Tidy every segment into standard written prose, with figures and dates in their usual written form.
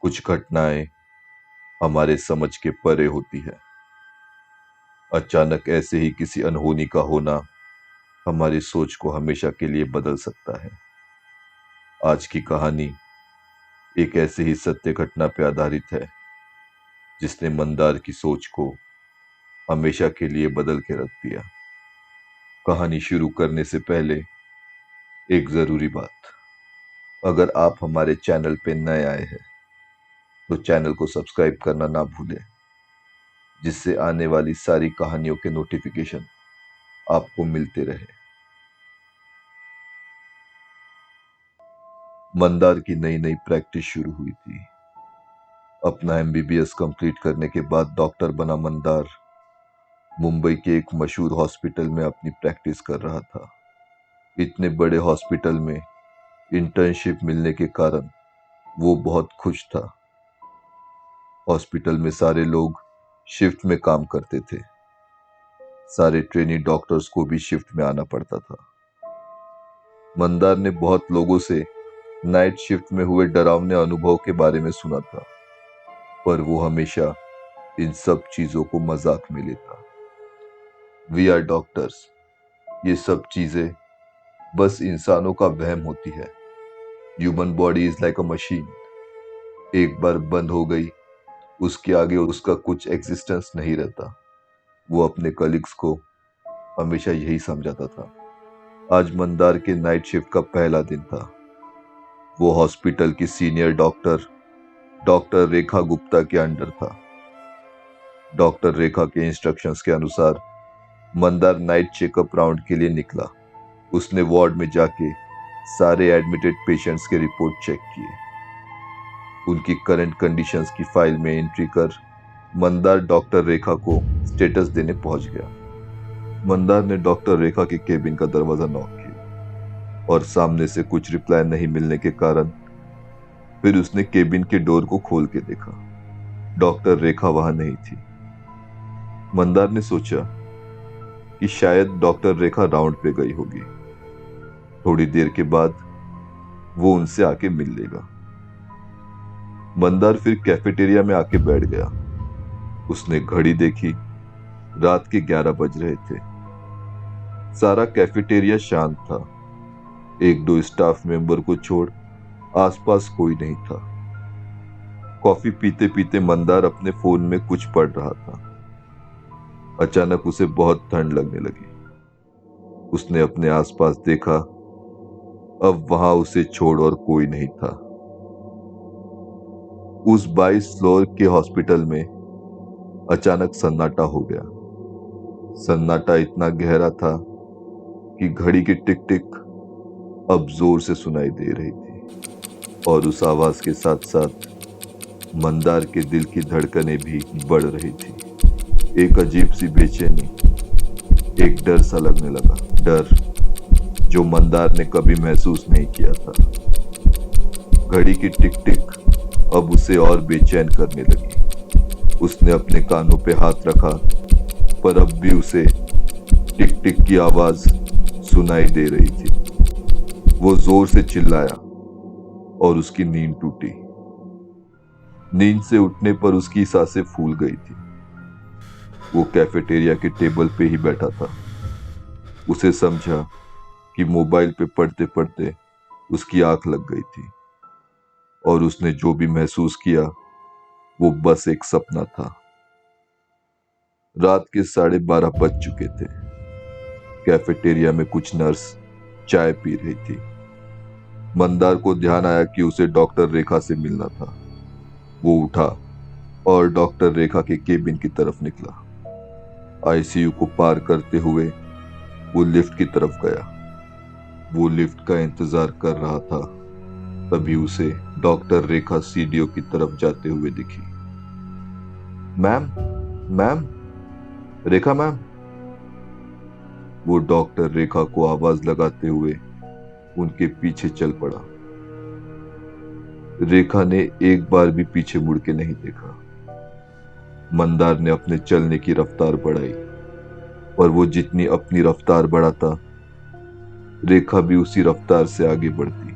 कुछ घटनाएं हमारे समझ के परे होती है। अचानक ऐसे ही किसी अनहोनी का होना हमारी सोच को हमेशा के लिए बदल सकता है। आज की कहानी एक ऐसे ही सत्य घटना पर आधारित है जिसने मंदार की सोच को हमेशा के लिए बदल के रख दिया। कहानी शुरू करने से पहले एक जरूरी बात, अगर आप हमारे चैनल पे नए आए हैं तो चैनल को सब्सक्राइब करना ना भूलें, जिससे आने वाली सारी कहानियों के नोटिफिकेशन आपको मिलते रहे। मंदार की नई नई प्रैक्टिस शुरू हुई थी। अपना एमबीबीएस कंप्लीट करने के बाद डॉक्टर बना मंदार मुंबई के एक मशहूर हॉस्पिटल में अपनी प्रैक्टिस कर रहा था। इतने बड़े हॉस्पिटल में इंटर्नशिप मिलने के कारण वो बहुत खुश था। हॉस्पिटल में सारे लोग शिफ्ट में काम करते थे। सारे ट्रेनी डॉक्टर्स को भी शिफ्ट में आना पड़ता था। मंदार ने बहुत लोगों से नाइट शिफ्ट में हुए डरावने अनुभव के बारे में सुना था, पर वो हमेशा इन सब चीजों को मजाक में लेता। वी आर डॉक्टर्स, ये सब चीजें बस इंसानों का वहम होती है। Human body is like a machine, एक बार बंद हो गई उसके आगे उसका कुछ एग्जिस्टेंस नहीं रहता। वो अपने कलीग्स को हमेशा यही समझाता था। आज मंदार के नाइट शिफ्ट का पहला दिन था। वो हॉस्पिटल की सीनियर डॉक्टर रेखा गुप्ता के अंडर था। डॉक्टर रेखा के इंस्ट्रक्शंस के अनुसार मंदार नाइट चेकअप राउंड के लिए निकला। उसने वार्ड में जाके सारे एडमिटेड पेशेंट्स के रिपोर्ट चेक किए। उनकी करंट कंडीशंस की फाइल में एंट्री कर मंदार डॉक्टर रेखा को स्टेटस देने पहुंच गया। मंदार ने डॉक्टर रेखा के केबिन का दरवाजा नॉक किया और सामने से कुछ रिप्लाई नहीं मिलने के कारण फिर उसने केबिन के डोर को खोल के देखा। डॉक्टर रेखा वहां नहीं थी। मंदार ने सोचा कि शायद डॉक्टर रेखा राउंड पे गई होगी। थोड़ी देर के बाद वो उनसे आके मिल लेगा। मंदार फिर कैफेटेरिया में आके बैठ गया। उसने घड़ी देखी, रात के 11 बज रहे थे। सारा कैफेटेरिया शांत था। एक दो स्टाफ मेंबर को छोड़ आसपास कोई नहीं था। कॉफी पीते पीते मंदार अपने फोन में कुछ पढ़ रहा था। अचानक उसे बहुत ठंड लगने लगी। उसने अपने आसपास देखा, अब वहां उसे छोड़ और कोई नहीं था। उस 22 फ्लोर के हॉस्पिटल में अचानक सन्नाटा हो गया। सन्नाटा इतना गहरा था कि घड़ी की टिक टिक अब जोर से सुनाई दे रही थी और उस आवाज के साथ साथ मंदार के दिल की धड़कनें भी बढ़ रही थी। एक अजीब सी बेचैनी, एक डर सा लगने लगा। डर जो मंदार ने कभी महसूस नहीं किया था। घड़ी की टिक टिक अब उसे और बेचैन करने लगी। उसने अपने कानों पे हाथ रखा, पर अब भी उसे टिक टिक की आवाज सुनाई दे रही थी। वो जोर से चिल्लाया और उसकी नींद टूटी। नींद से उठने पर उसकी सांसें फूल गई थी। वो कैफेटेरिया के टेबल पे ही बैठा था। उसे समझा कि मोबाइल पे पढ़ते पढ़ते उसकी आंख लग गई थी और उसने जो भी महसूस किया वो बस एक सपना था। रात के 12:30 बज चुके थे। कैफेटेरिया में कुछ नर्स चाय पी रही थी। मंदार को ध्यान आया कि उसे डॉक्टर रेखा से मिलना था। वो उठा और डॉक्टर रेखा के केबिन की तरफ निकला। आईसीयू को पार करते हुए वो लिफ्ट की तरफ गया। वो लिफ्ट का इंतजार कर रहा था, तभी उसे डॉक्टर रेखा सीढ़ियों की तरफ जाते हुए दिखी। मैम, मैम, रेखा मैम। वो डॉक्टर रेखा को आवाज लगाते हुए उनके पीछे चल पड़ा। रेखा ने एक बार भी पीछे मुड़ के नहीं देखा। मंदार ने अपने चलने की रफ्तार बढ़ाई, पर वो जितनी अपनी रफ्तार बढ़ाता, रेखा भी उसी रफ्तार से आगे बढ़ती।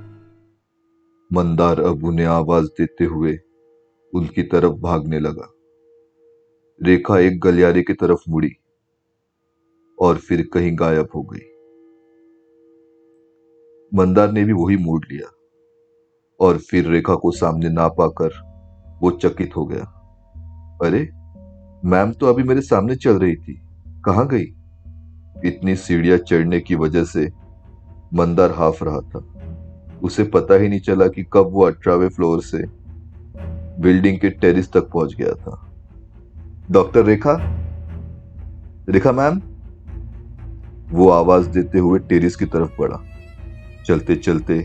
मंदार अब उन्हें आवाज देते हुए उनकी तरफ भागने लगा। रेखा एक गलियारे की तरफ मुड़ी और फिर कहीं गायब हो गई। मंदार ने भी वही मोड़ लिया और फिर रेखा को सामने ना पाकर वो चकित हो गया। अरे, मैम तो अभी मेरे सामने चल रही थी, कहाँ गई? इतनी सीढ़ियां चढ़ने की वजह से मंदार हाफ रहा था। उसे पता ही नहीं चला कि कब वो 18वें फ्लोर से बिल्डिंग के टेरिस तक पहुंच गया था। डॉक्टर रेखा, रेखा मैम, वो आवाज देते हुए टेरिस की तरफ बढ़ा। चलते चलते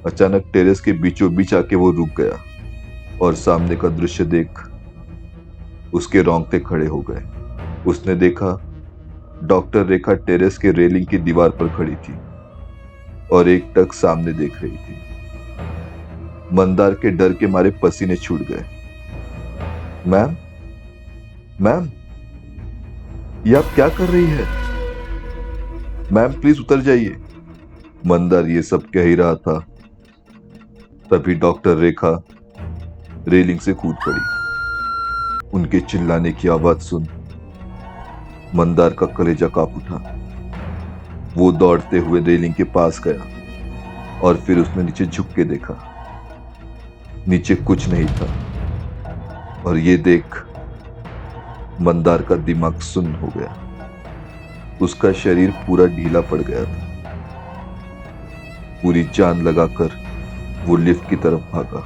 अचानक टेरेस के बीचों बीच आके वो रुक गया और सामने का दृश्य देख उसके रोंगटे खड़े हो गए। उसने देखा डॉक्टर रेखा टेरेस के रेलिंग की दीवार पर खड़ी थी और एकटक सामने देख रही थी। मंदार के डर के मारे पसीने छूट गए। मैम, मैम, ये आप क्या कर रही है? मैम प्लीज उतर जाइए। मंदार ये सब कह ही रहा था, तभी डॉक्टर रेखा रेलिंग से कूद पड़ी। उनके चिल्लाने की आवाज सुन मंदार का कलेजा कांप उठा। वो दौड़ते हुए रेलिंग के पास गया और फिर उसने नीचे झुक के देखा। नीचे कुछ नहीं था और ये देख मंदार का दिमाग सुन्न हो गया। उसका शरीर पूरा ढीला पड़ गया था। पूरी जान लगाकर वो लिफ्ट की तरफ भागा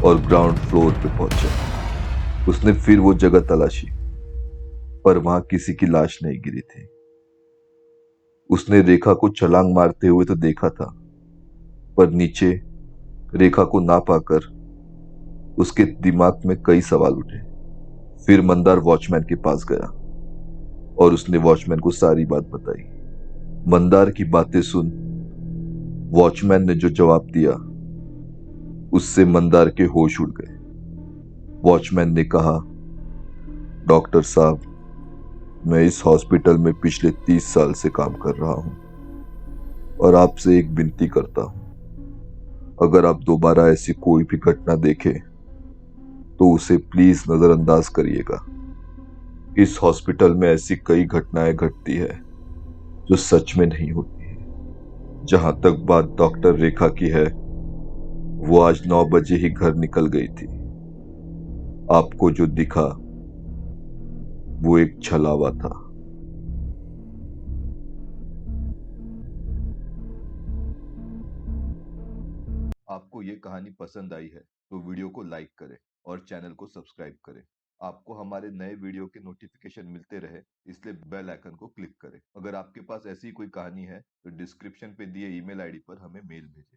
और ग्राउंड फ्लोर पे पहुंचा। उसने फिर वो जगह तलाशी, पर वहां किसी की लाश नहीं गिरी थी। उसने रेखा को छलांग मारते हुए तो देखा था, पर नीचे रेखा को ना पाकर उसके दिमाग में कई सवाल उठे। फिर मंदार वॉचमैन के पास गया और उसने वॉचमैन को सारी बात बताई। मंदार की बातें सुन वॉचमैन ने जो जवाब दिया उससे मंदार के होश उड़ गए। वॉचमैन ने कहा, डॉक्टर साहब, मैं इस हॉस्पिटल में पिछले 30 साल से काम कर रहा हूं और आपसे एक विनती करता हूं, अगर आप दोबारा ऐसी कोई भी घटना देखें तो उसे प्लीज नजरअंदाज करिएगा। इस हॉस्पिटल में ऐसी कई घटनाएं घटती है जो सच में नहीं होती है। जहां तक बात डॉक्टर रेखा की है, वो आज 9 बजे ही घर निकल गई थी। आपको जो दिखा वो एक छलावा था। आपको ये कहानी पसंद आई है तो वीडियो को लाइक करें और चैनल को सब्सक्राइब करें। आपको हमारे नए वीडियो के नोटिफिकेशन मिलते रहे, इसलिए बेल आइकन को क्लिक करें। अगर आपके पास ऐसी कोई कहानी है तो डिस्क्रिप्शन पे दिए ईमेल आईडी पर हमें मेल भेजें।